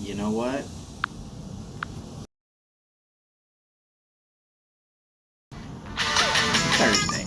you know what? Thursday.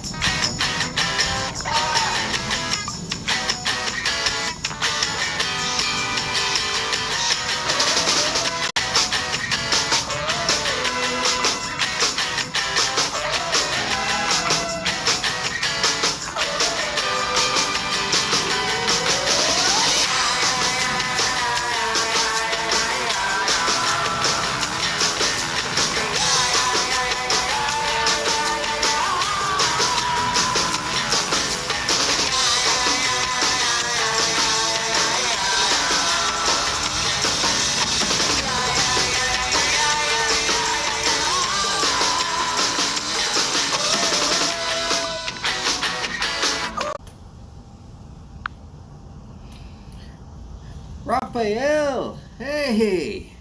Raphael, hey,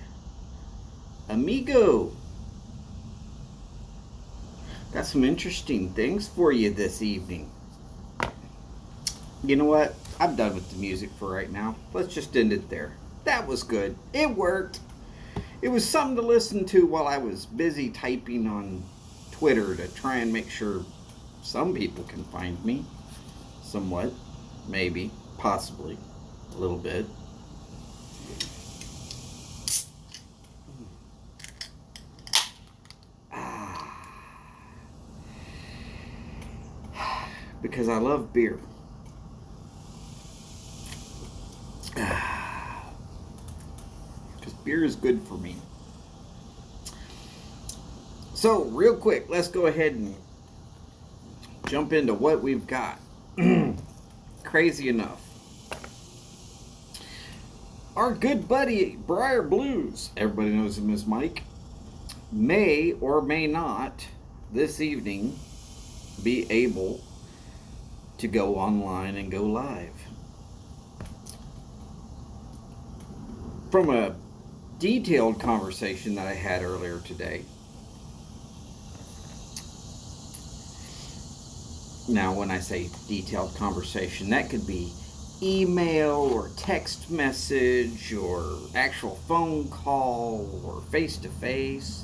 amigo. Got some interesting things for you this evening. You know what? I'm done with the music for right now. Let's just end it there. That was good. It worked. It was something to listen to while I was busy typing on Twitter to try and make sure some people can find me. Somewhat. Maybe. Possibly. A little bit. Because I love beer. Because beer is good for me. So, real quick, let's go ahead and jump into what we've got. Crazy enough. Our good buddy, Briar Blues, everybody knows him as Mike, may or may not this evening be able to go online and go live. From a detailed conversation that I had earlier today. Now, when I say detailed conversation, that could be email or text message or actual phone call or face-to-face.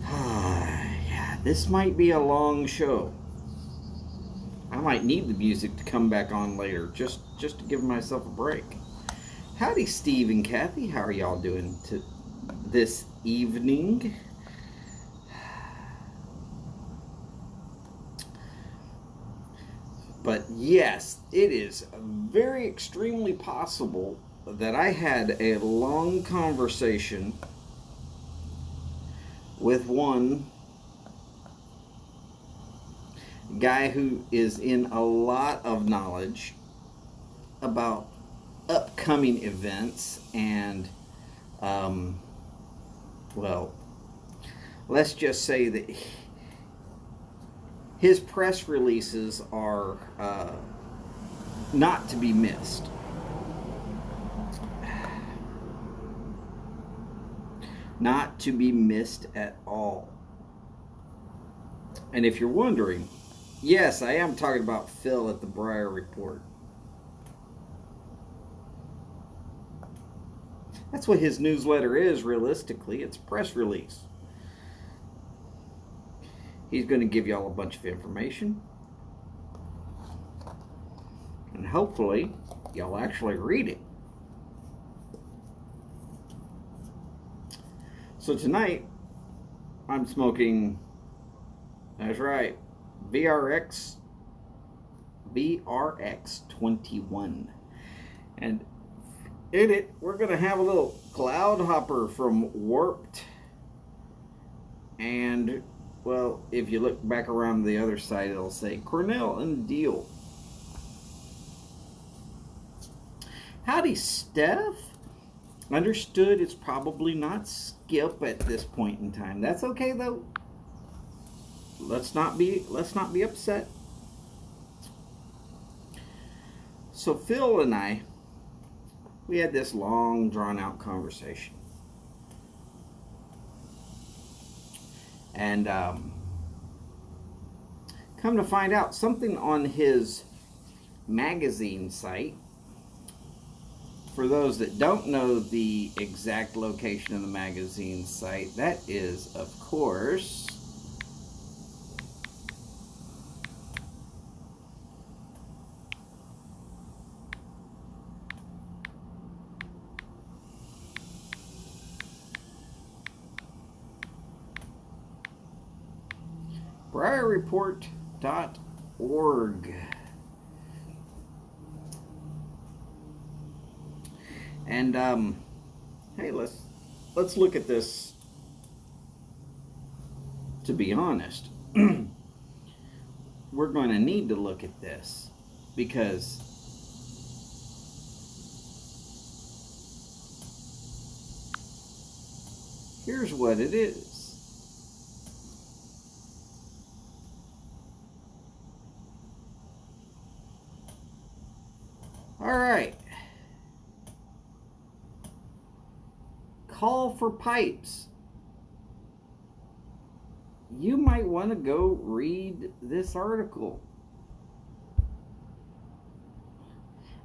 Yeah, this might be a long show. I might need the music to come back on later just to give myself a break. Howdy, Steve and Kathy. How are y'all doing this evening? But yes, it is very extremely possible that I had a long conversation with one guy who is in a lot of knowledge about upcoming events and, well, let's just say that his press releases are not to be missed. Not to be missed at all. And if you're wondering, yes, I am talking about Phil at the Briar Report. That's what his newsletter is, realistically. It's a press release. He's going to give y'all a bunch of information. And hopefully, y'all actually read it. So tonight, I'm smoking, that's right, VRX 21. And in it, we're going to have a little cloud hopper from Warped. And, well, if you look back around the other side, it'll say Cornell and Deal. Howdy, Steph. Understood it's probably not Skip at this point in time. That's okay, though. Let's not be upset. So Phil and I, we had this long, drawn-out conversation. And come to find out, something on his magazine site for those that don't know the exact location of the magazine site, that is, of course, BriarReport.org. And hey, let's look at this. To be honest, we're going to need to look at this because here's what it is. All right. Call for pipes. You might want to go read this article.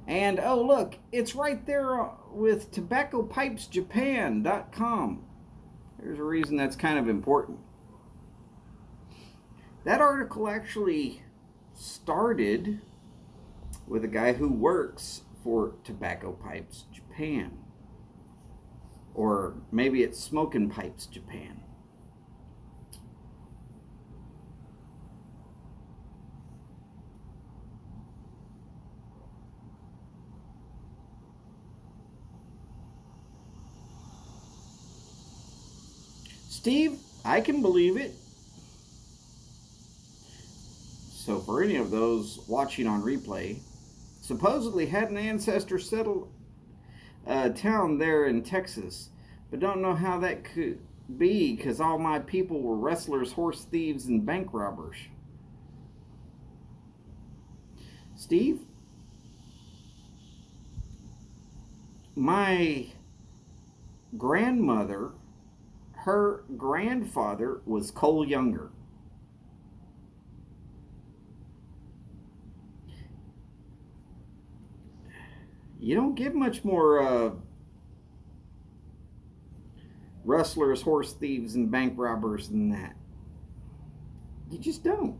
And oh, look, it's right there with tobaccopipesjapan.com. There's a reason that's kind of important. That article actually started with a guy who works for Tobacco Pipes Japan. Or maybe it's Smoking Pipes Japan. Steve, I can believe it. So for any of those watching on replay, supposedly had an ancestor settle a town there in Texas, but don't know how that could be because all my people were wrestlers, horse thieves, and bank robbers. Steve, my grandmother, her grandfather was Cole Younger. You don't get much more wrestlers, horse thieves, and bank robbers than that. You just don't.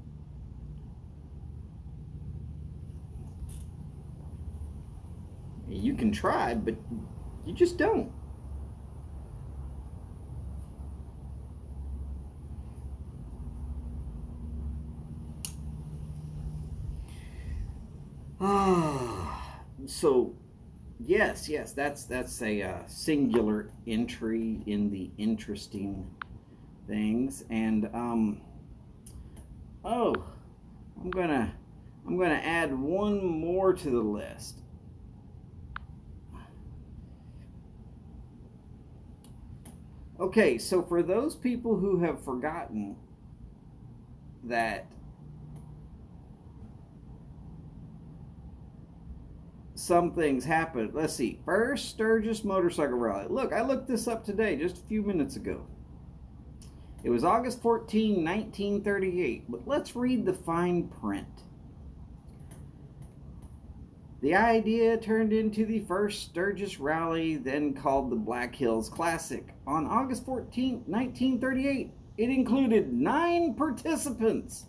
You can try, but you just don't. So yes, that's a singular entry in the interesting things. And oh, I'm gonna add one more to the list. Okay, so for those people who have forgotten that some things happen. Let's see. First Sturgis Motorcycle Rally. Look, I looked this up today, just a few minutes ago. It was August 14, 1938. But let's read the fine print. The idea turned into the first Sturgis Rally, then called the Black Hills Classic. On August 14, 1938, it included 9 participants,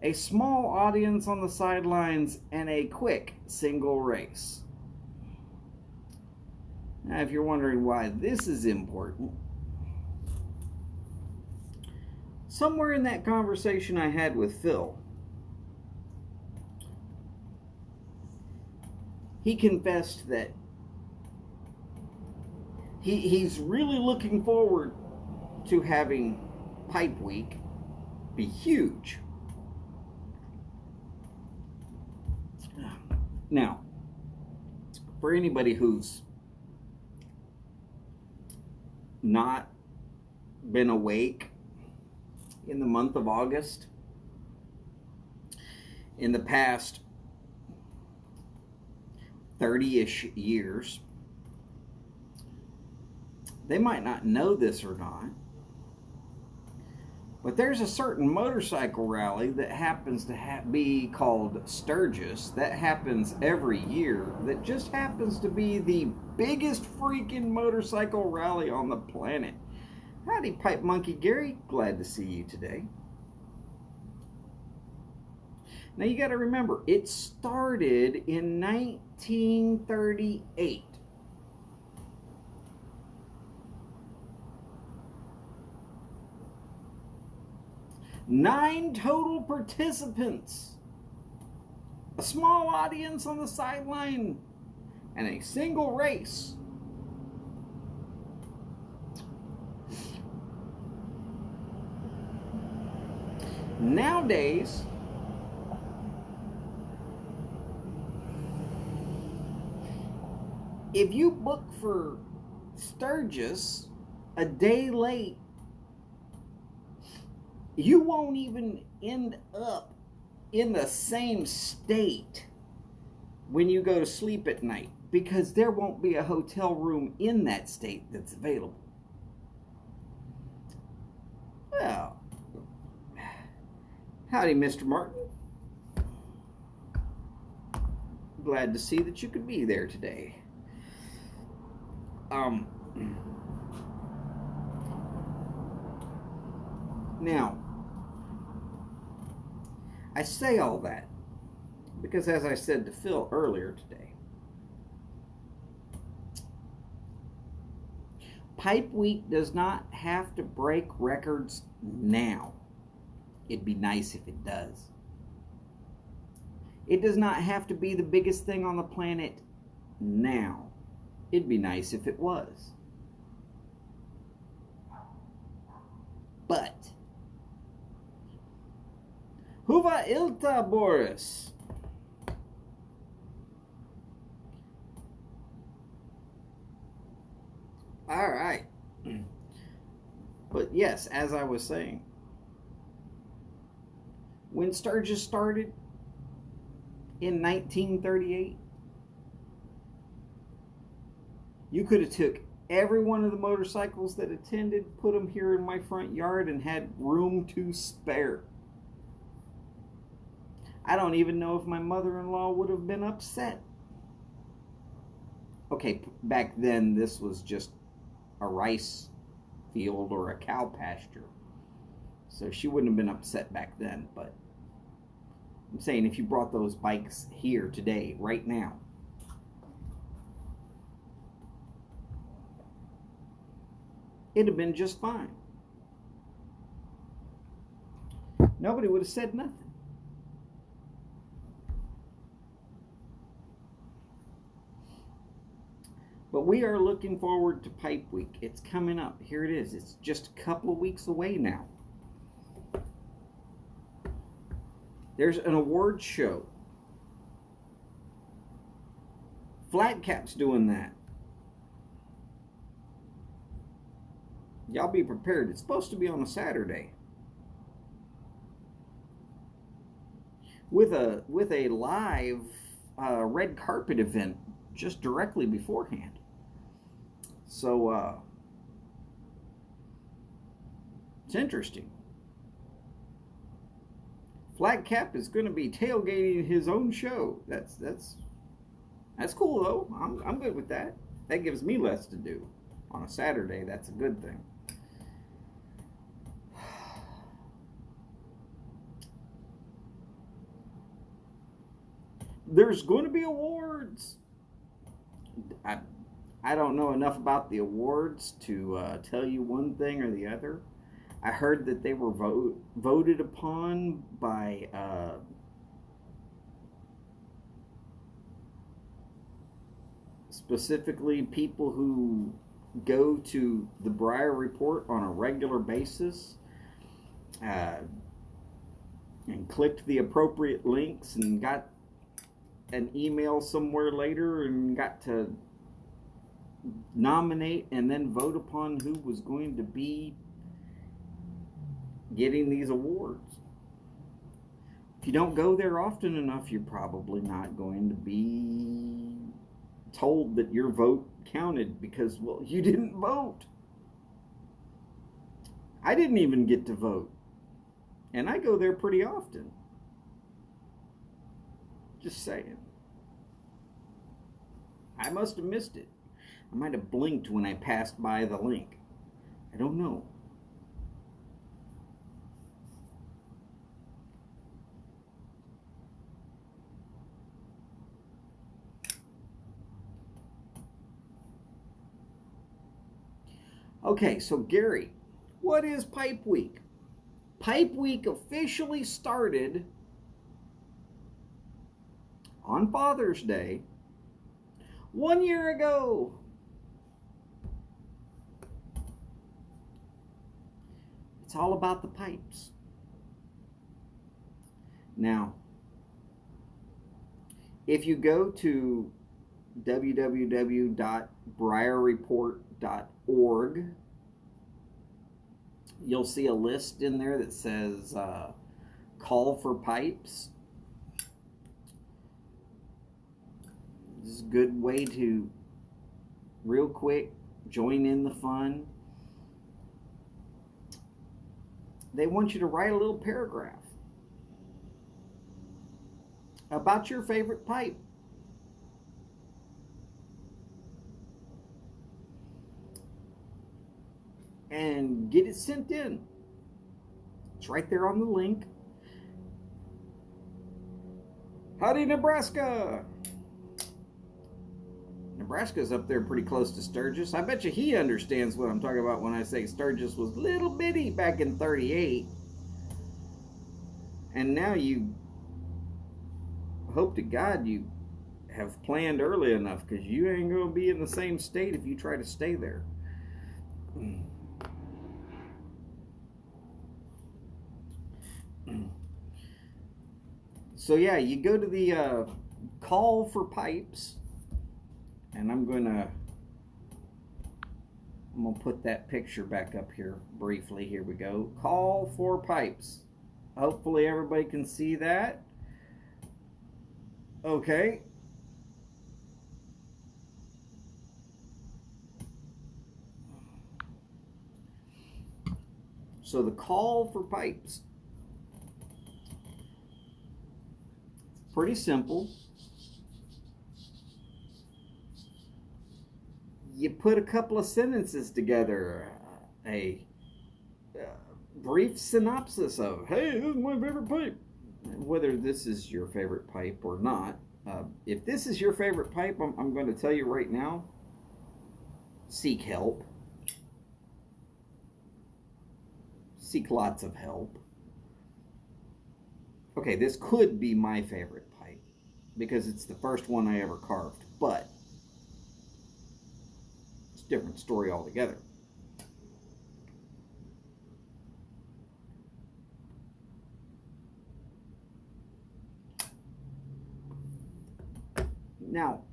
a small audience on the sidelines, and a quick single race. Now, if you're wondering why this is important, somewhere in that conversation I had with Phil, he confessed that he's really looking forward to having Pipe Week be huge. Now, for anybody who's not been awake in the month of August, in the past 30-ish years, they might not know this or not, But there's a certain motorcycle rally that happens to be called Sturgis that happens every year that just happens to be the biggest freaking motorcycle rally on the planet. Howdy, Pipe Monkey Gary. Glad to see you today. Now you got to remember, it started in 1938. Nine total participants, a small audience on the sideline, and a single race. Nowadays, if you book for Sturgis a day late, you won't even end up in the same state when you go to sleep at night, because there won't be a hotel room in that state that's available. Well, howdy, Mr. Martin. Glad to see that you could be there today. Now, I say all that because, as I said to Phil earlier today, Pipe Week does not have to break records now. It'd be nice if it does. It does not have to be the biggest thing on the planet now. It'd be nice if it was. But Huva Ilta, Boris. All right. But yes, as I was saying, when Sturgis started in 1938, you could have took every one of the motorcycles that attended, put them here in my front yard, and had room to spare. I don't even know if my mother-in-law would have been upset. Okay, back then this was just a rice field or a cow pasture, so she wouldn't have been upset back then. But I'm saying, if you brought those bikes here today, right now, it'd have been just fine. Nobody would have said nothing. But we are looking forward to Pipe Week. It's coming up. Here it is. It's just a couple of weeks away now. There's an award show. Flat Cap's doing that. Y'all be prepared. It's supposed to be on a Saturday. With a live red carpet event just directly beforehand. So it's interesting. Flat Cap is going to be tailgating his own show. That's cool though. I'm good with that. That gives me less to do on a Saturday. That's a good thing. There's going to be awards. I don't know enough about the awards to tell you one thing or the other. I heard that they were voted upon by specifically people who go to the Briar Report on a regular basis and clicked the appropriate links and got an email somewhere later and got to nominate and then vote upon who was going to be getting these awards. If you don't go there often enough, you're probably not going to be told that your vote counted because, well, you didn't vote. I didn't even get to vote. And I go there pretty often. Just saying. I must have missed it. I might have blinked when I passed by the link. I don't know. Okay, so Gary, what is Pipe Week? Pipe Week officially started on Father's Day 1 year ago. It's all about the pipes. Now, if you go to www.briarreport.org, you'll see a list in there that says call for pipes. This is a good way to real quick join in the fun. They want you to write a little paragraph about your favorite pipe. And get it sent in. It's right there on the link. Howdy, Nebraska! Nebraska's up there pretty close to Sturgis. I bet you he understands what I'm talking about when I say Sturgis was little bitty back in 38. And now you hope to God you have planned early enough, because you ain't going to be in the same state if you try to stay there. So yeah, you go to the call for pipes, and I'm gonna put that picture back up here briefly. Here we go. Call for pipes. Hopefully everybody can see that. Okay. So the call for pipes. Pretty simple. You put a couple of sentences together, a brief synopsis of, hey, this is my favorite pipe. Whether this is your favorite pipe or not, if this is your favorite pipe, I'm going to tell you right now, seek help. Seek lots of help. Okay, this could be my favorite pipe because it's the first one I ever carved, but it's a different story altogether. Now,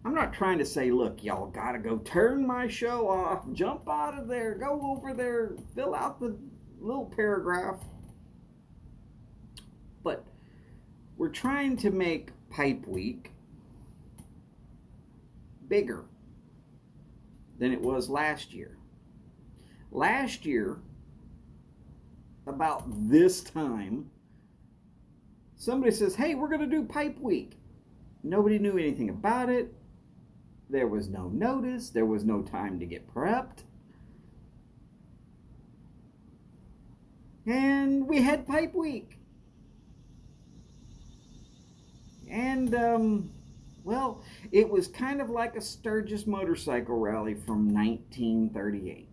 I'm not trying to say, look, y'all gotta go turn my show off, jump out of there, go over there, fill out the little paragraph. But we're trying to make Pipe Week bigger than it was last year. Last year, about this time, somebody says, hey, we're going to do Pipe Week. Nobody knew anything about it. There was no notice. There was no time to get prepped. And we had Pipe Week. And, well, it was kind of like a Sturgis motorcycle rally from 1938.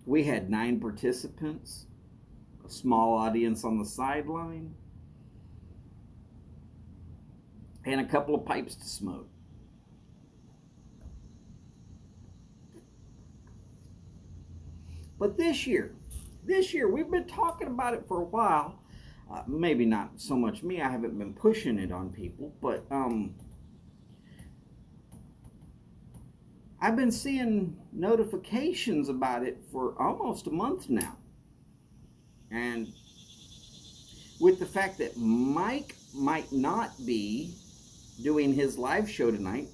We had 9 participants, a small audience on the sideline, and a couple of pipes to smoke. But this year, we've been talking about it for a while. Maybe not so much me, I haven't been pushing it on people, but I've been seeing notifications about it for almost a month now. And with the fact that Mike might not be doing his live show tonight,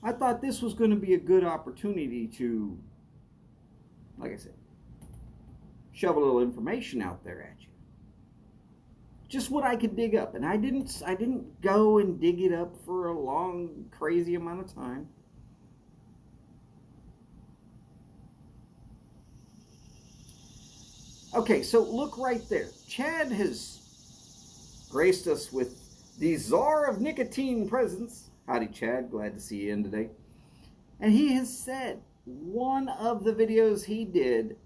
I thought this was going to be a good opportunity to, like I said, shove a little information out there at you. Just what I could dig up, and I didn't go and dig it up for a long, crazy amount of time. Okay, so look right there. Chad has graced us with the Czar of Nicotine presence. Howdy, Chad. Glad to see you in today. And he has said one of the videos he did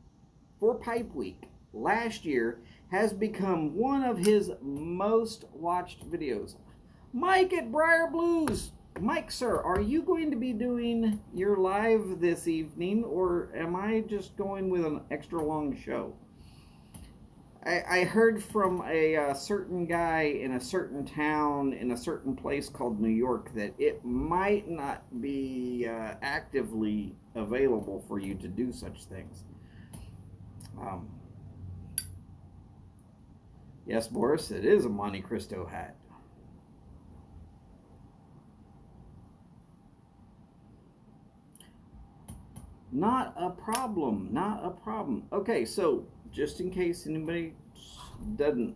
for Pipe Week last year has become one of his most watched videos. Mike at Briar Blues. Mike, sir, are you going to be doing your live this evening, or am I just going with an extra long show? I heard from a certain guy in a certain town in a certain place called New York that it might not be actively available for you to do such things. Yes, Boris, it is a Monte Cristo hat. Not a problem, not a problem. Okay, so just in case anybody doesn't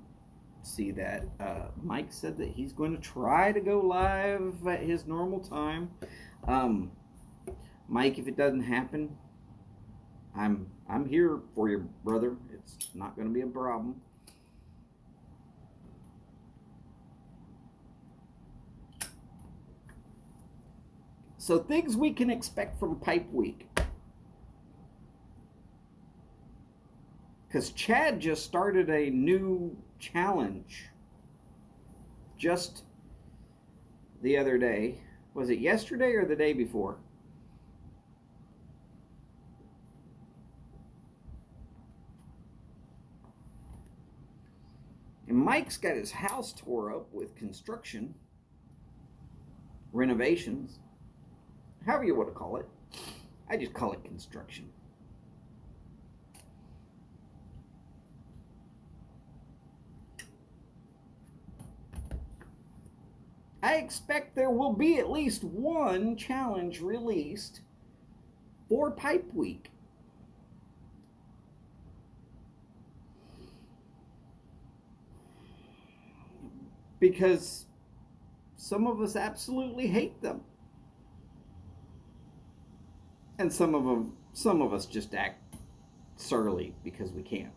see that, Mike said that he's going to try to go live at his normal time. Mike, if it doesn't happen, I'm here for you, brother. It's not going to be a problem. So things we can expect from Pipe Week. Because Chad just started a new challenge just the other day. Was it yesterday or the day before? And Mike's got his house tore up with construction, renovations, however you want to call it. I just call it construction. I expect there will be at least one challenge released for Pipe Week. Because some of us absolutely hate them. And some of us just act surly because we can't.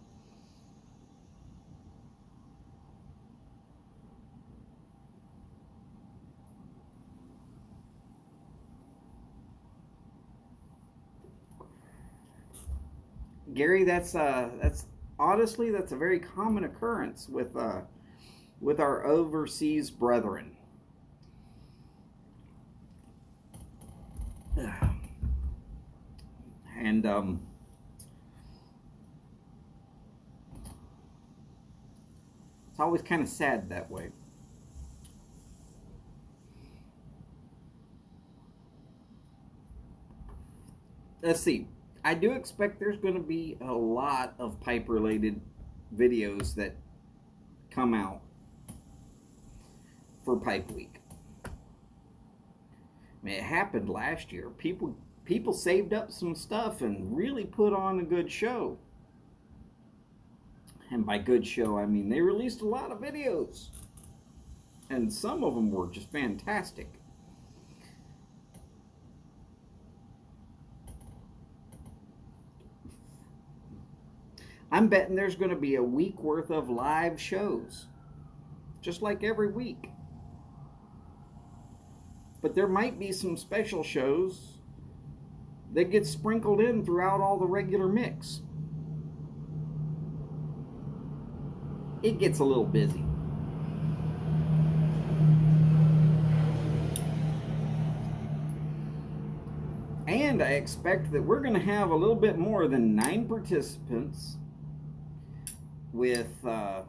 Gary, that's honestly that's a very common occurrence with our overseas brethren. And it's always kind of sad that way. Let's see. I do expect there's going to be a lot of pipe related videos that come out for Pipe Week. I mean, it happened last year. People saved up some stuff and really put on a good show. And by good show, I mean they released a lot of videos. And some of them were just fantastic. I'm betting there's going to be a week worth of live shows, just like every week. But there might be some special shows that get sprinkled in throughout all the regular mix. It gets a little busy. And I expect that we're going to have a little bit more than 9 participants with a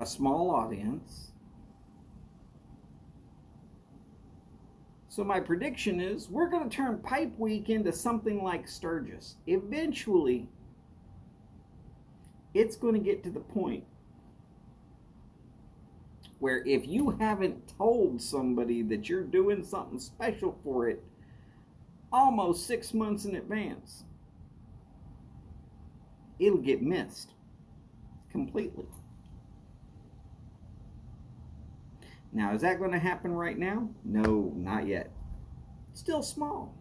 small audience. So my prediction is we're going to turn Pipe Week into something like Sturgis. Eventually, it's going to get to the point where if you haven't told somebody that you're doing something special for it almost 6 months in advance. It'll get missed completely. Now, is that going to happen right now? No, not yet. It's still small.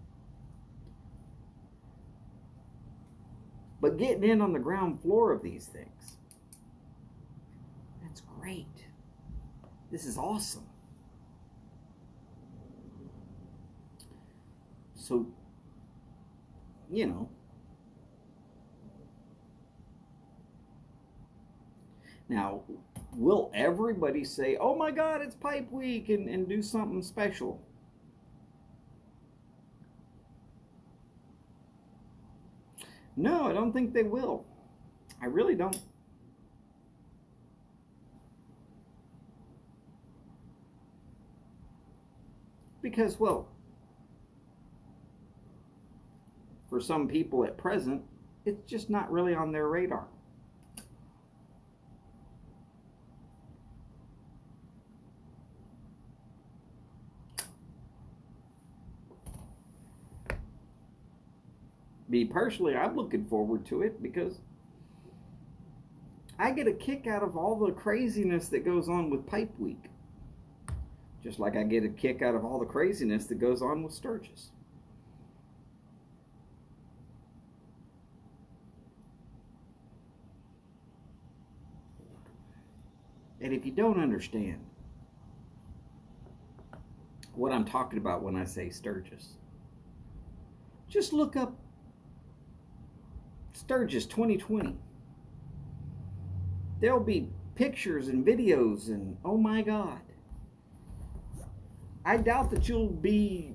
But getting in on the ground floor of these things, that's great. This is awesome. So, you know, now, will everybody say, oh my God, it's Pipe Week, and do something special? No, I don't think they will. I really don't. Because, well, for some people at present, it's just not really on their radar. Me personally, I'm looking forward to it because I get a kick out of all the craziness that goes on with Pipe Week. Just like I get a kick out of all the craziness that goes on with Sturgis. And if you don't understand what I'm talking about when I say Sturgis, just look up Sturgis 2020. There'll be pictures and videos, and oh my God. I doubt that you'll be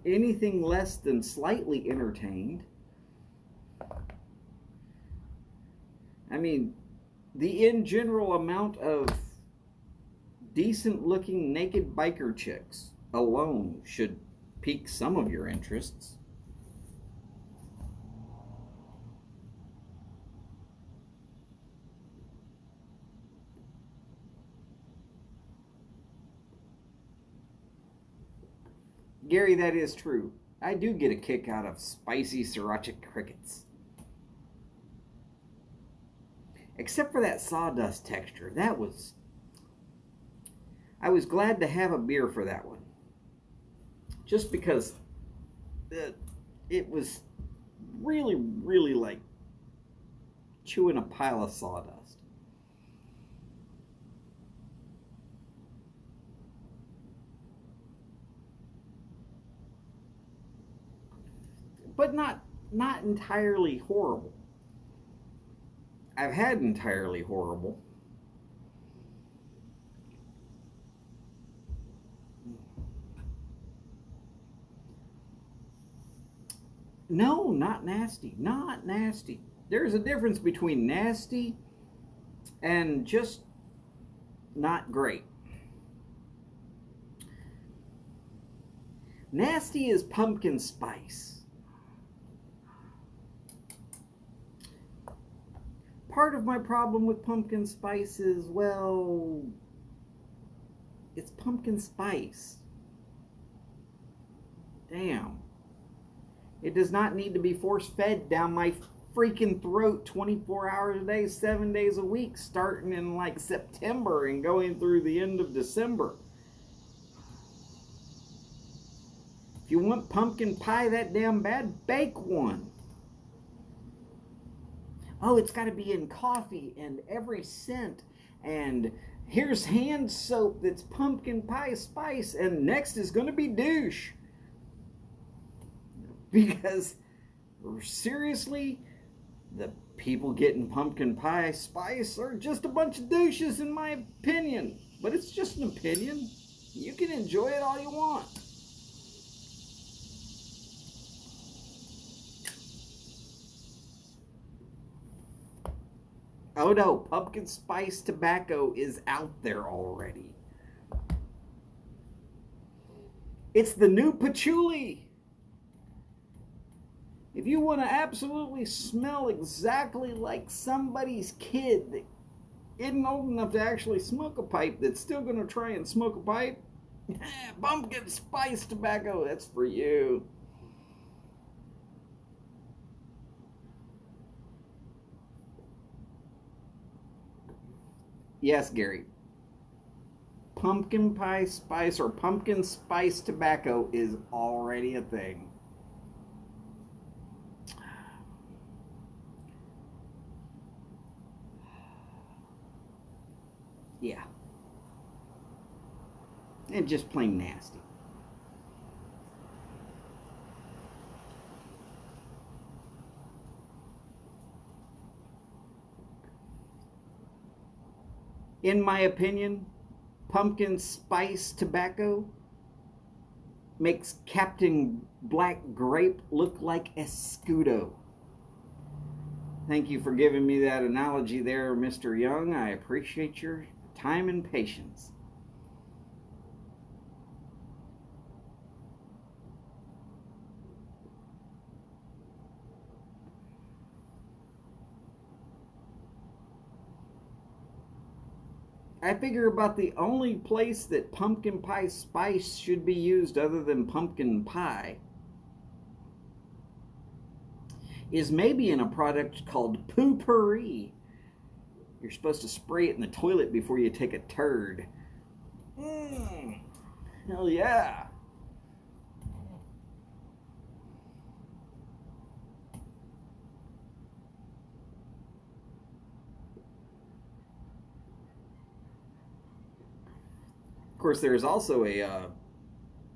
anything less than slightly entertained. I mean, the in general amount of decent looking naked biker chicks alone should pique some of your interests. Gary, that is true. I do get a kick out of spicy sriracha crickets. Except for that sawdust texture. I was glad to have a beer for that one. Just because it was really, really like chewing a pile of sawdust. But not entirely horrible. I've had entirely horrible. No, not nasty. Not nasty. There's a difference between nasty and just not great. Nasty is pumpkin spice. Part of my problem with pumpkin spice is, well, it's pumpkin spice. Damn. It does not need to be force-fed down my freaking throat 24 hours a day, 7 days a week, starting in like September and going through the end of December. If you want pumpkin pie that damn bad, bake one. Oh, it's got to be in coffee and every scent. And here's hand soap that's pumpkin pie spice. And next is going to be douche. Because, seriously, the people getting pumpkin pie spice are just a bunch of douches in my opinion. But it's just an opinion. You can enjoy it all you want. Oh no, pumpkin spice tobacco is out there already. It's the new patchouli. If you want to absolutely smell exactly like somebody's kid that isn't old enough to actually smoke a pipe that's still going to try and smoke a pipe, pumpkin spice tobacco, that's for you. Yes, Gary. Pumpkin pie spice or pumpkin spice tobacco is already a thing. Yeah. And just plain nasty. In my opinion, pumpkin spice tobacco makes Captain Black Grape look like Escudo. Thank you for giving me that analogy there, Mr. Young. I appreciate your time and patience. I figure about the only place that pumpkin pie spice should be used other than pumpkin pie is maybe in a product called Poo-Pourri. You're supposed to spray it in the toilet before you take a turd. Hell yeah. Of course, there's also a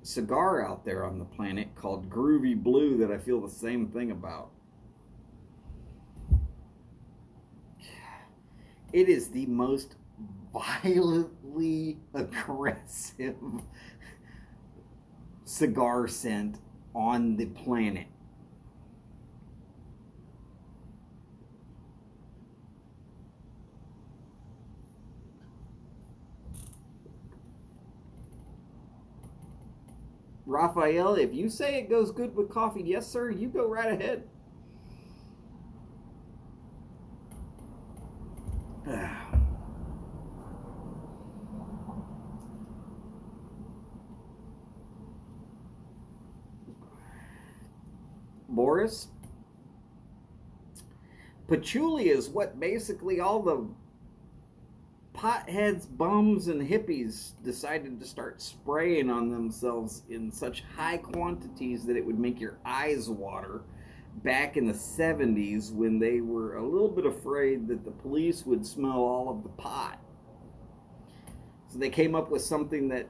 cigar out there on the planet called Groovy Blue that I feel the same thing about. It is the most violently aggressive cigar scent on the planet. Raphael, if you say it goes good with coffee, yes, sir, you go right ahead. Boris, patchouli is what basically all the potheads, bums, and hippies decided to start spraying on themselves in such high quantities that it would make your eyes water back in the 70s when they were a little bit afraid that the police would smell all of the pot. So they came up with something that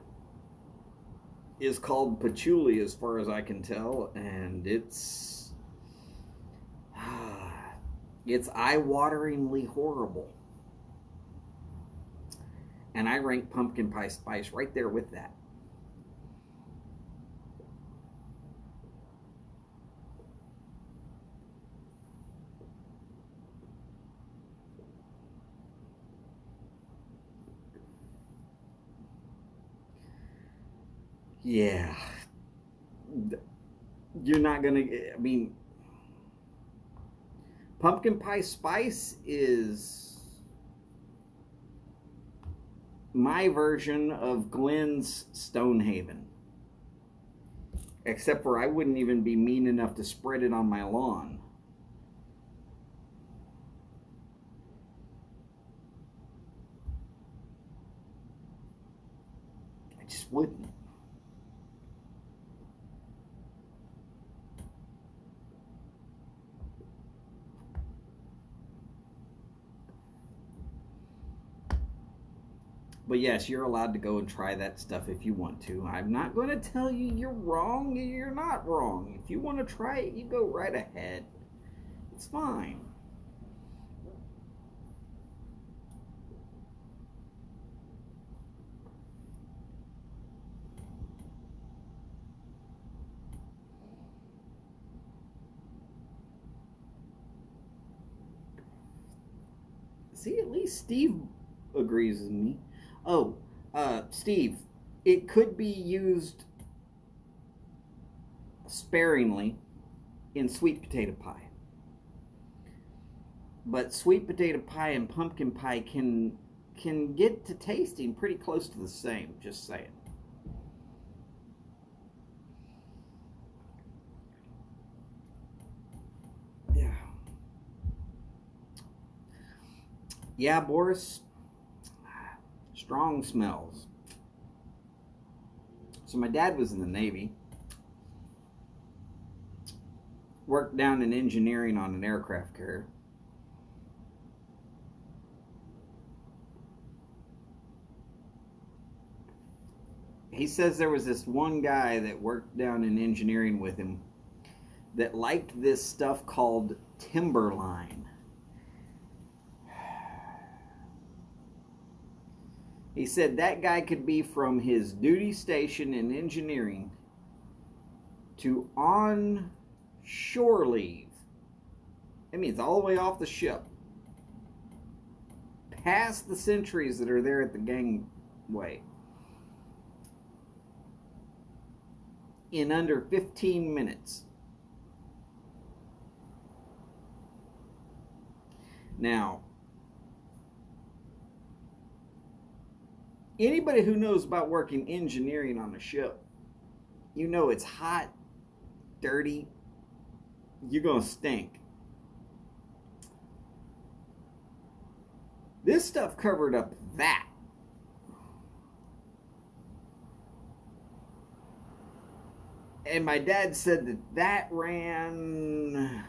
is called patchouli, as far as I can tell, and it's eye-wateringly horrible. And I rank pumpkin pie spice right there with that. Yeah. You're not gonna, I mean, pumpkin pie spice is my version of Glenn's Stonehaven. Except for I wouldn't even be mean enough to spread it on my lawn. I just wouldn't. But yes, you're allowed to go and try that stuff if you want to. I'm not going to tell you you're wrong. You're not wrong. If you want to try it, you go right ahead. It's fine. See, at least Steve agrees with me. Oh, Steve, it could be used sparingly in sweet potato pie. But sweet potato pie and pumpkin pie can get to tasting pretty close to the same, just saying. Yeah. Yeah, Boris. strong smells. So my dad was in the Navy, worked down in engineering on an aircraft carrier. He says there was this one guy that worked down in engineering with him that liked this stuff called timberline. He said that guy could be from his duty station in engineering to on shore leave. That means all the way off the ship, past the sentries that are there at the gangway, in under 15 minutes. Now, anybody who knows about working engineering on a ship, you know it's hot, dirty, you're going to stink. This stuff covered up that. And my dad said that that ran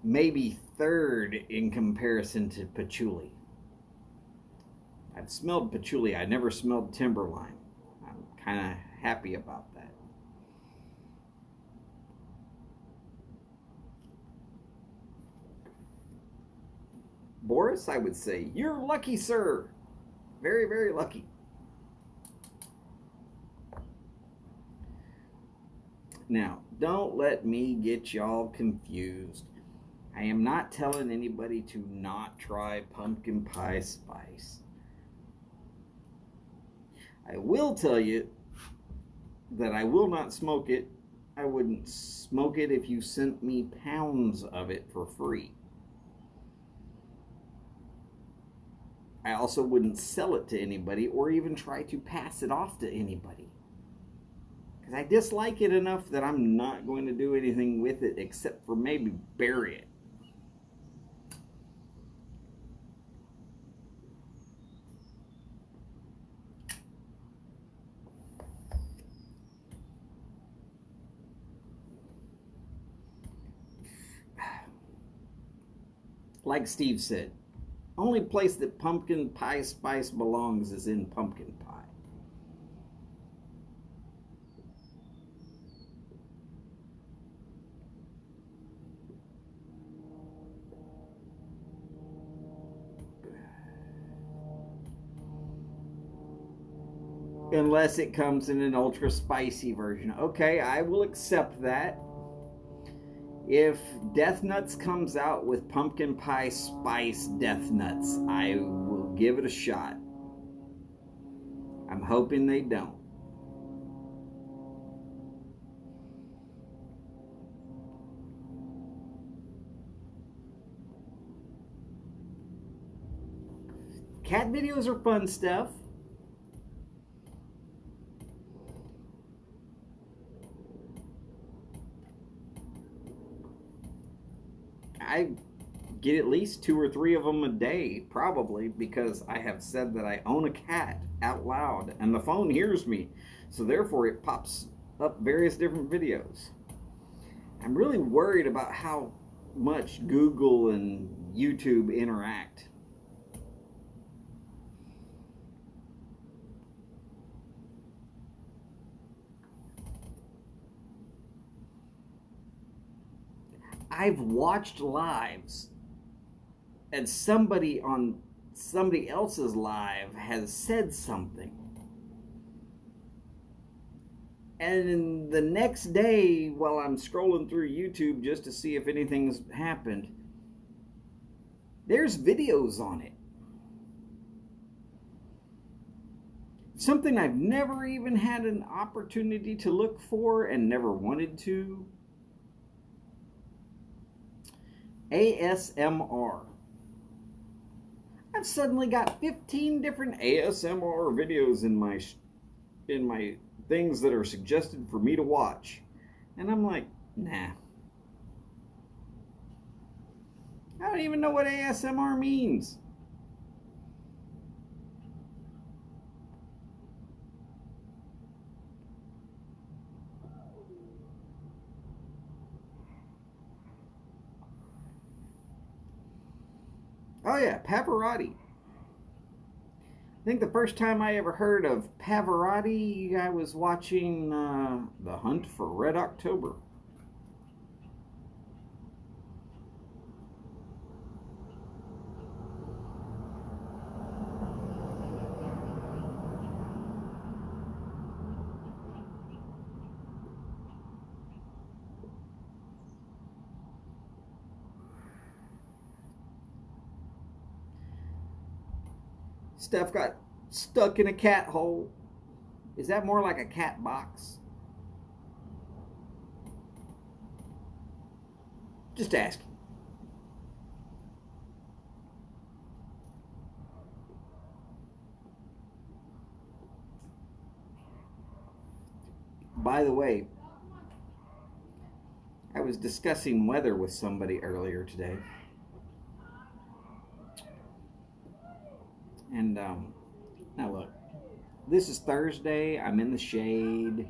maybe third in comparison to patchouli. I've smelled patchouli. I never smelled timberline. I'm kind of happy about that. Boris, I would say, you're lucky, sir. Very, very lucky. Now, don't let me get y'all confused. I am not telling anybody to not try pumpkin pie spice. I will tell you that I will not smoke it. I wouldn't smoke it if you sent me pounds of it for free. I also wouldn't sell it to anybody or even try to pass it off to anybody. Because I dislike it enough that I'm not going to do anything with it except for maybe bury it. Like Steve said, only place that pumpkin pie spice belongs is in pumpkin pie. Unless it comes in an ultra spicy version. Okay, I will accept that. If Death Nuts comes out with pumpkin pie spice Death Nuts, I will give it a shot. I'm hoping they don't. Cat videos are fun stuff. I get at least 2 or 3 of them a day, probably, because I have said that I own a cat out loud, and the phone hears me, so therefore it pops up various different videos. I'm really worried about how much Google and YouTube interact. I've watched lives and somebody on somebody else's live has said something, and the next day while I'm scrolling through YouTube just to see if anything's happened, there's videos on it. Something I've never even had an opportunity to look for and never wanted to. ASMR. I've suddenly got 15 different ASMR videos in my things that are suggested for me to watch. And I'm like, nah. I don't even know what ASMR means. Oh yeah, Pavarotti. I think the first time I ever heard of Pavarotti, I was watching The Hunt for Red October. Stuff got stuck in a cat hole. Is that more like a cat box? Just asking. By the way, I was discussing weather with somebody earlier today. And now look, this is Thursday. I'm in the shade.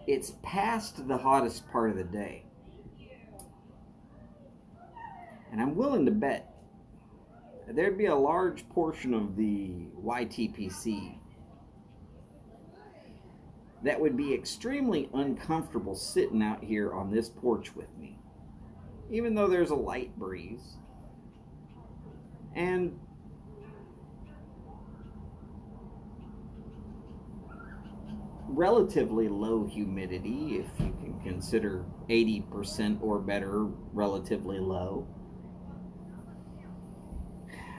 It's past the hottest part of the day. And I'm willing to bet there'd be a large portion of the YTPC that would be extremely uncomfortable sitting out here on this porch with me, even though there's a light breeze and relatively low humidity, if you can consider 80% or better relatively low.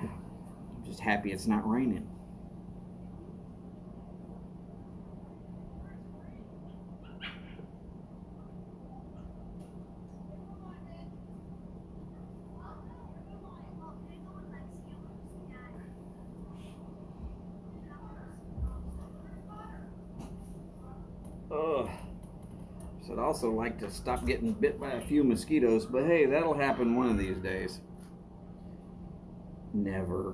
I'm just happy it's not raining. Ugh. So I'd also like to stop getting bit by a few mosquitoes, but hey, that'll happen one of these days. Never.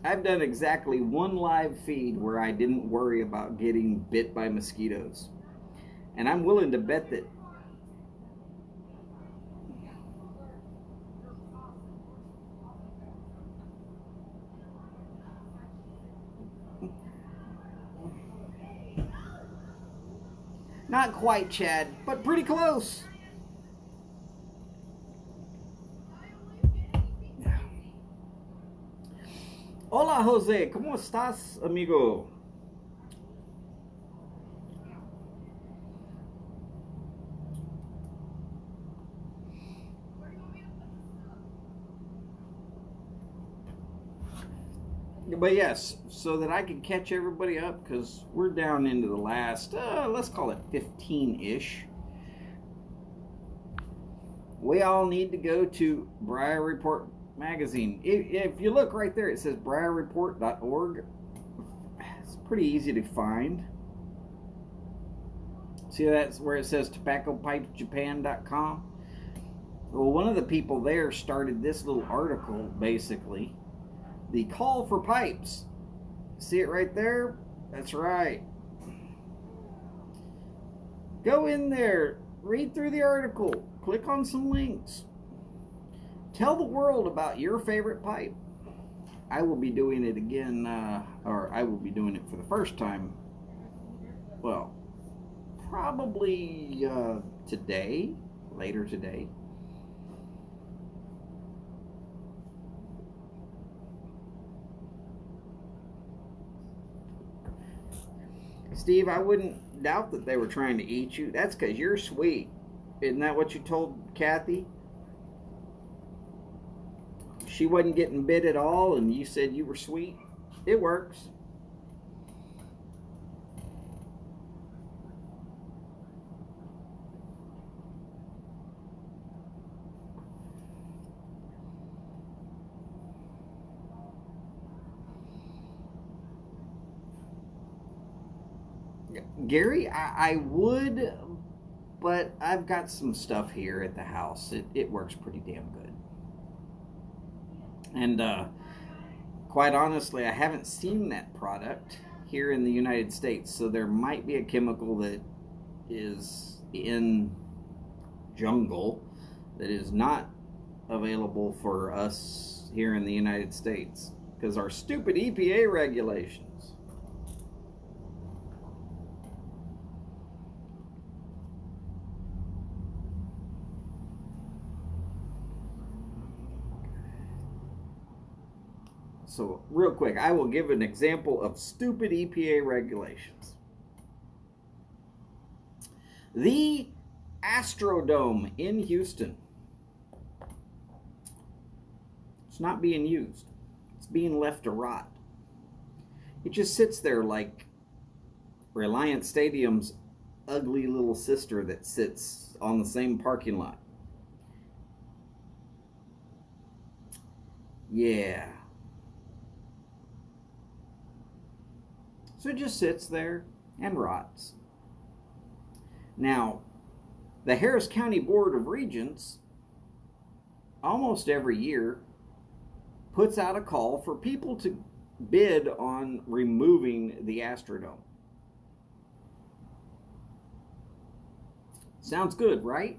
I've done exactly one live feed where I didn't worry about getting bit by mosquitoes. And I'm willing to bet that not quite, Chad, but pretty close. Hola, Jose. ¿Cómo estás, amigo? But yes, so that I can catch everybody up, because we're down into the last, let's call it 15-ish. We all need to go to Briar Report magazine. If you look right there, it says briarreport.org. It's pretty easy to find. See, that's where it says tobaccopipesjapan.com. Well, one of the people there started this little article, basically. The call for pipes. See it right there? That's right. Go in there, read through the article, click on some links. Tell the world about your favorite pipe. I will be doing it again, or I will be doing it for the first time. Well, probably today, later today. Steve, I wouldn't doubt that they were trying to eat you. That's because you're sweet. Isn't that what you told Kathy? She wasn't getting bit at all, and you said you were sweet. It works. Gary, I would, but I've got some stuff here at the house. It works pretty damn good. And quite honestly, I haven't seen that product here in the United States, so there might be a chemical that is in jungle that is not available for us here in the United States because our stupid EPA regulations. So real quick, I will give an example of stupid EPA regulations. The Astrodome in Houston. It's not being used. It's being left to rot. It just sits there like Reliant Stadium's ugly little sister that sits on the same parking lot. Yeah. So it just sits there and rots. Now, the Harris County Board of Regents almost every year puts out a call for people to bid on removing the Astrodome. Sounds good, right?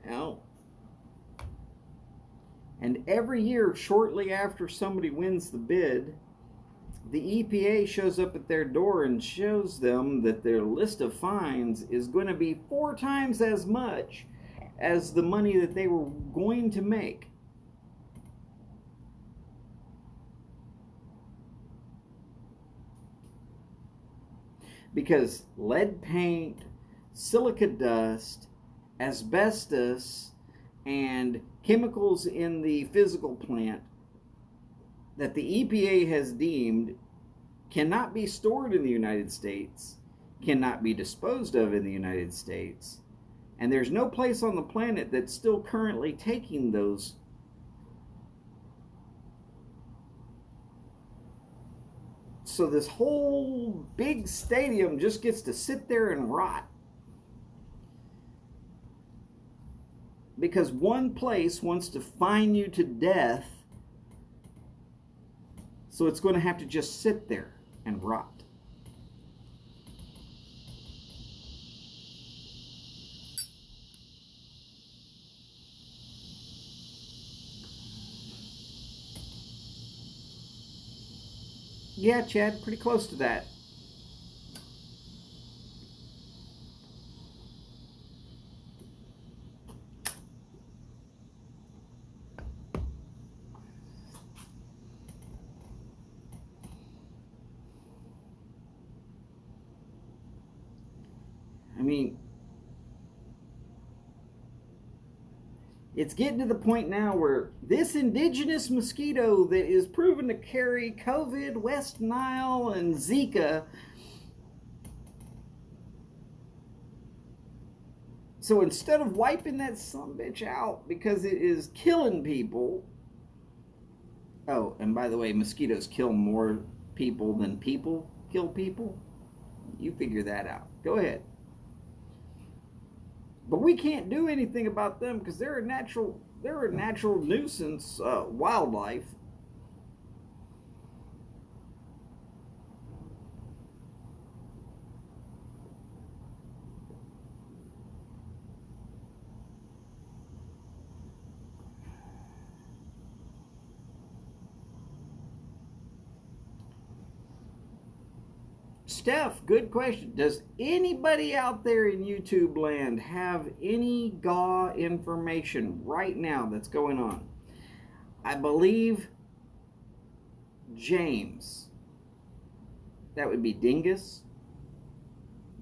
Well, and every year, shortly after somebody wins the bid, the EPA shows up at their door and shows them that their list of fines is going to be 4 times as much as the money that they were going to make. Because lead paint, silica dust, asbestos, and chemicals in the physical plant that the EPA has deemed cannot be stored in the United States, cannot be disposed of in the United States, and there's no place on the planet that's still currently taking those. So this whole big stadium just gets to sit there and rot. Because one place wants to fine you to death, so it's going to have to just sit there and rot. Yeah, Chad, pretty close to that. I mean, it's getting to the point now where this indigenous mosquito that is proven to carry COVID, West Nile, and Zika. So instead of wiping that sumbitch out because it is killing people. Oh, and by the way, mosquitoes kill more people than people kill people. You figure that out. Go ahead. But we can't do anything about them because they're a natural nuisance wildlife. Steph, good question. Does anybody out there in YouTube land have any GAW information right now that's going on? I believe James, that would be Dingus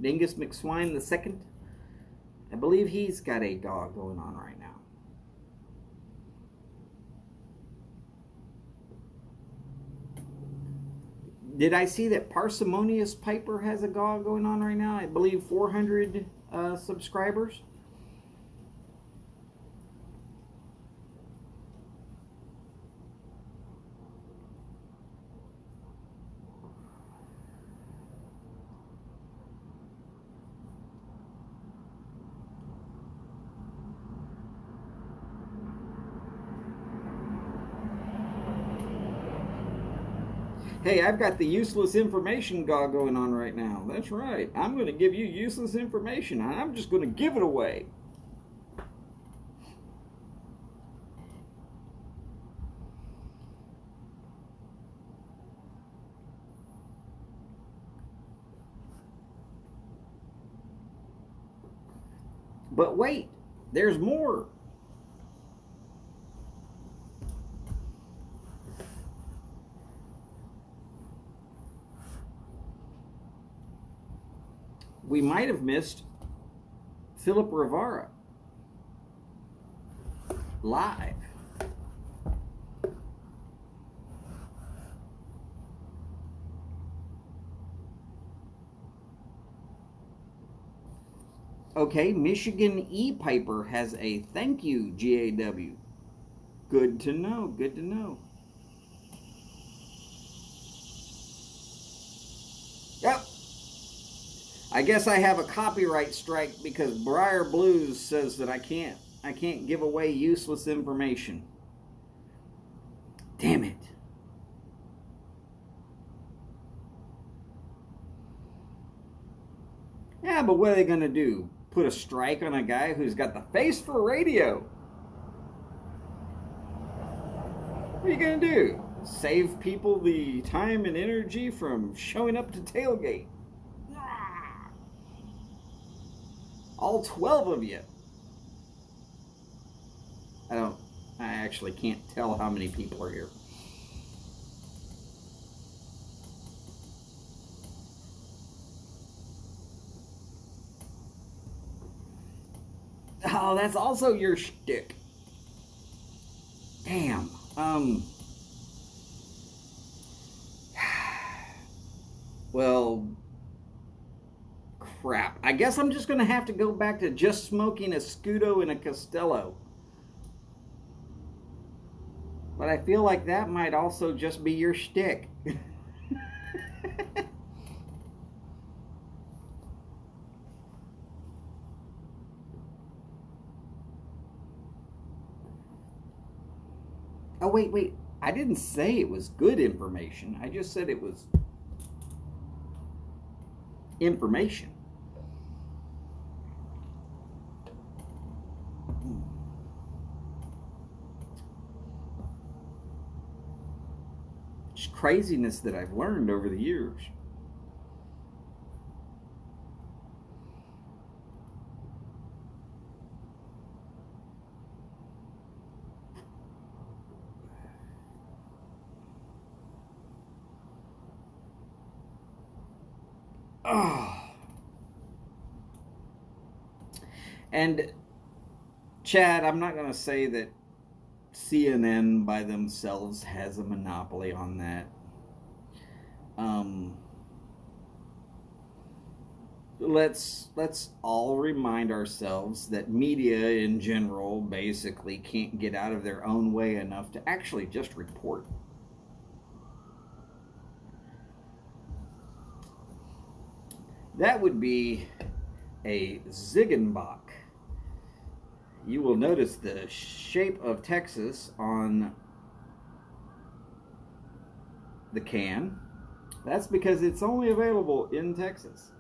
McSwine II. I believe he's got a GAW going on right now. Did I see that Parsimonious Piper has a GAW going on right now? I believe 400 subscribers. Hey, I've got the useless information gog going on right now. That's right. I'm going to give you useless information, and I'm just going to give it away. But wait, there's more. We might have missed Philip Rivera live. Okay, Michigan E-Piper has a thank you, GAW. Good to know, good to know. Yep. I guess I have a copyright strike because Briar Blues says that I can't give away useless information. Damn it. Yeah, but what are they going to do? Put a strike on a guy who's got the face for radio? What are you going to do? Save people the time and energy from showing up to Tailgate? All 12 of you. I actually can't tell how many people are here. Oh, that's also your shtick. Damn. Well, crap. I guess I'm just going to have to go back to just smoking a Scudo and a Costello. But I feel like that might also just be your shtick. Oh, wait. I didn't say it was good information. I just said it was information. Just craziness that I've learned over the years. Oh. And Chad, I'm not going to say that CNN by themselves has a monopoly on that. Let's all remind ourselves that media in general basically can't get out of their own way enough to actually just report. That would be a Ziegenbach. You will notice the shape of Texas on the can. That's because it's only available in Texas.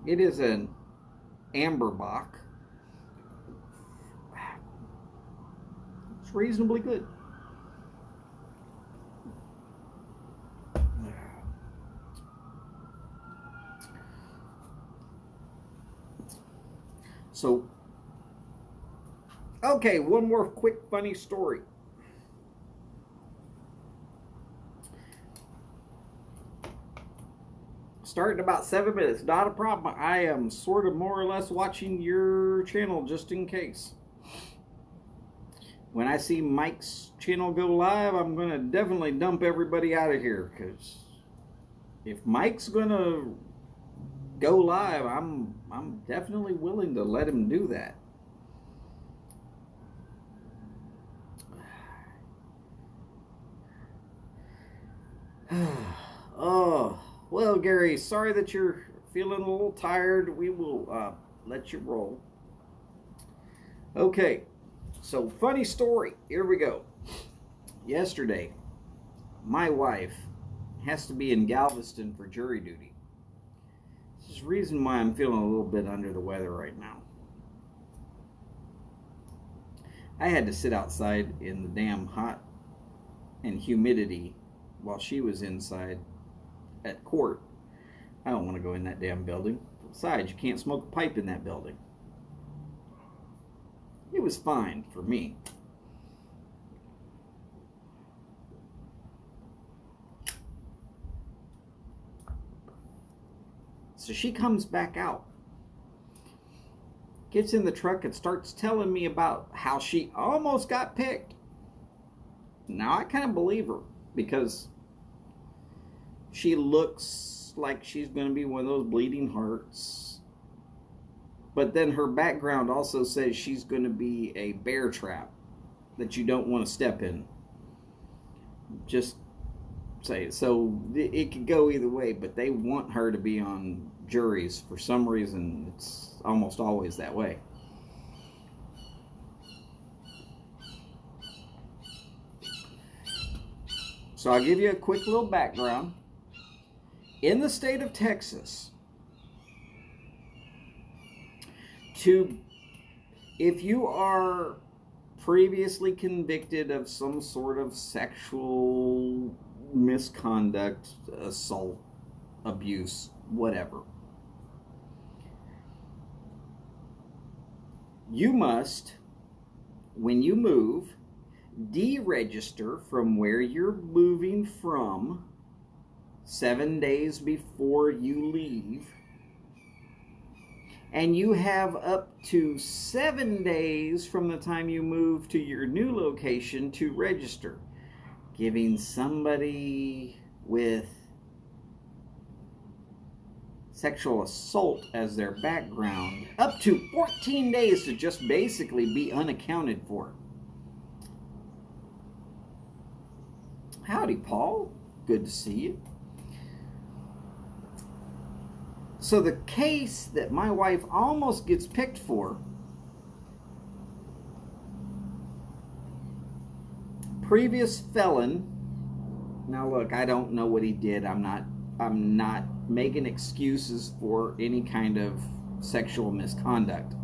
It is an Amberbach. It's reasonably good. So, okay, one more quick funny story. Starting in about 7 minutes, not a problem. I am sort of more or less watching your channel just in case. When I see Mike's channel go live, I'm going to definitely dump everybody out of here, because if Mike's going to go live, I'm definitely willing to let him do that. Oh, well, Gary, sorry that you're feeling a little tired. We will let you roll. Okay, so funny story. Here we go. Yesterday, my wife has to be in Galveston for jury duty. This is the reason why I'm feeling a little bit under the weather right now. I had to sit outside in the damn hot and humidity while she was inside at court. I don't want to go in that damn building. Besides, you can't smoke a pipe in that building. It was fine for me. So she comes back out, gets in the truck and starts telling me about how she almost got picked. Now I kind of believe her because she looks like she's going to be one of those bleeding hearts. But then her background also says she's going to be a bear trap that you don't want to step in. Just say it. So it could go either way, but they want her to be on juries for some reason. It's almost always that way. So I'll give you a quick little background. In the state of Texas, if you are previously convicted of some sort of sexual misconduct, assault, abuse, whatever, you must, when you move, deregister from where you're moving from 7 days before you leave, and you have up to 7 days from the time you move to your new location to register, giving somebody with sexual assault as their background up to 14 days to just basically be unaccounted for. Howdy, Paul. Good to see you. So the case that my wife almost gets picked for, previous felon. Now look, I don't know what he did. I'm not making excuses for any kind of sexual misconduct.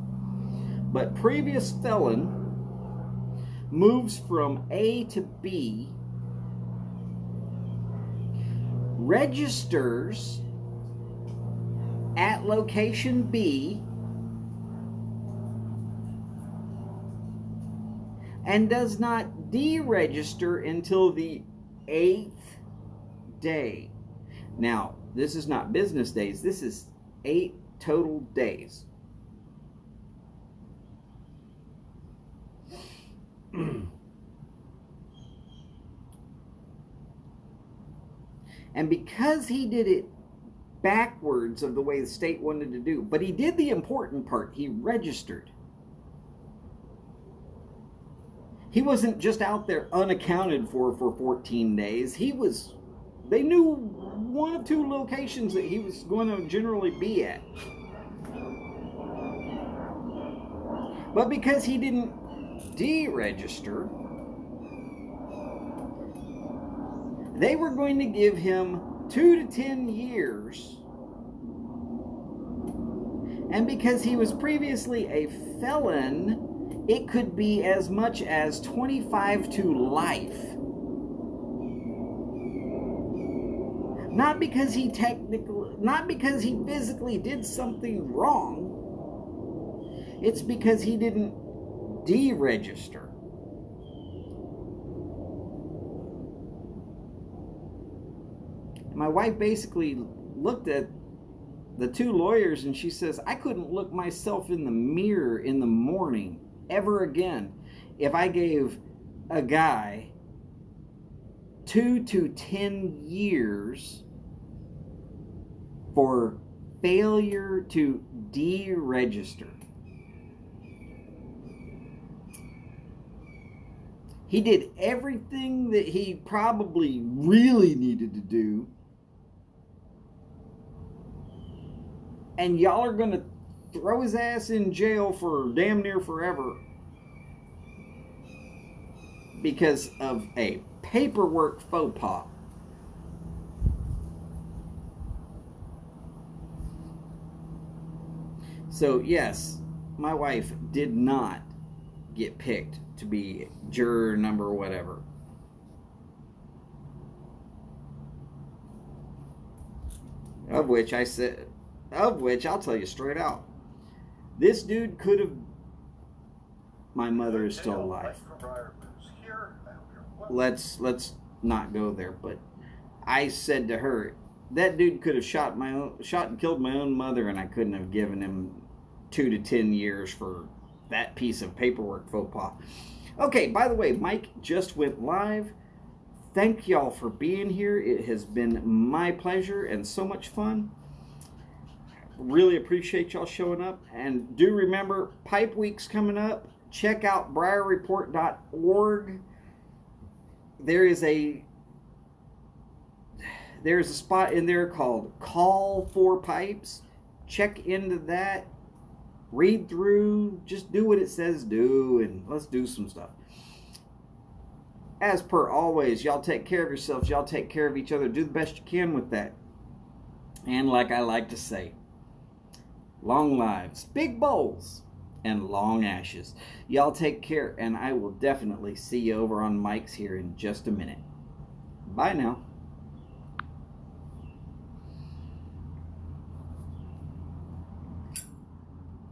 But previous felon moves from A to B, registers at location B, and does not deregister until the 8th day. Now, this is not business days. This is 8 total days. And because he did it backwards of the way the state wanted to do, but he did the important part. He registered. He wasn't just out there unaccounted for 14 days. They knew one of two locations that he was going to generally be at. But because he didn't deregister, they were going to give him 2 to 10 years. And because he was previously a felon, it could be as much as 25 to life. Not because he physically did something wrong. It's because he didn't deregister. My wife basically looked at the two lawyers and she says, I couldn't look myself in the mirror in the morning ever again if I gave a guy 2 to 10 years for failure to deregister. He did everything that he probably really needed to do. And y'all are going to throw his ass in jail for damn near forever because of a paperwork faux pas. So, yes, my wife did not get picked to be juror number whatever. Of which I'll tell you straight out. This dude could have. My mother is still alive. Let's not go there. But I said to her, that dude could have shot and killed my own mother, and I couldn't have given him 2 to 10 years for that piece of paperwork faux pas. Okay, by the way, Mike just went live. Thank y'all for being here. It has been my pleasure and so much fun. Really appreciate y'all showing up. And do remember, Pipe Week's coming up. Check out briarreport.org. There's a spot in there called Call for Pipes. Check into that. Read through. Just do what it says do, and let's do some stuff. As per always, y'all take care of yourselves. Y'all take care of each other. Do the best you can with that. And like I like to say, long lives, big bowls, and long ashes. Y'all take care, and I will definitely see you over on Mike's here in just a minute. Bye now.